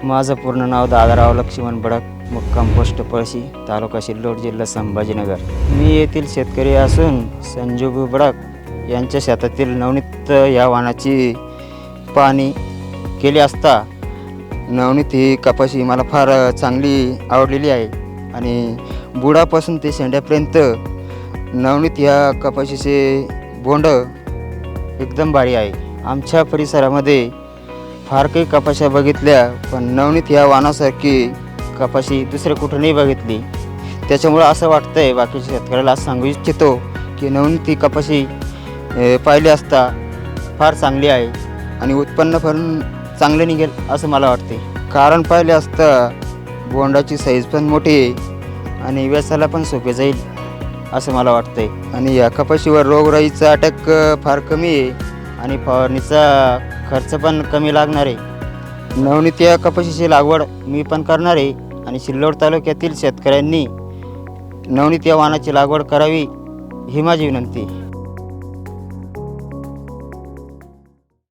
माझं पूर्ण नाव दादाराव लक्ष्मण बडक, मुक्काम पोस्ट पळशी, तालुका सिल्लोड, जिल्हा संभाजीनगर. मी येथील शेतकरी असून संजू बडक यांच्या शेतातील नवनीत या वाणाची पाहणी केली असता नवनीत ही कपाशी मला फार चांगली आवडलेली आहे आणि बुडापासून ते शेंड्यापर्यंत नवनीत या कपाशीचे बोंड एकदम भारी आहे. आमच्या परिसरामध्ये फार काही कपाशा बघितल्या, पण नवनीत या वाणासारखी कपाशी दुसऱ्या कुठं नाही बघितली. त्याच्यामुळं असं वाटतं आहे, बाकीच्या शेतकऱ्याला सांगू इच्छितो की नवनीत ही कपाशी पाहिली असता फार चांगली आहे आणि उत्पन्न पण चांगलं निघेल असं मला वाटते. कारण पाहिले असता बोंडाची साईज पण मोठी आहे आणि वेचायला पण सोपे जाईल असं मला वाटतंय. आणि या कपाशीवर रोगराईचा अटॅक फार कमी आहे आणि फवारणीचा खर्च पण कमी लागणार आहे. नवनीत या कपाशीची लागवड मी पण करणार आहे आणि सिल्लोड तालुक्यातील शेतकऱ्यांनी नवनीत या वाणाची लागवड करावी ही माझी विनंती.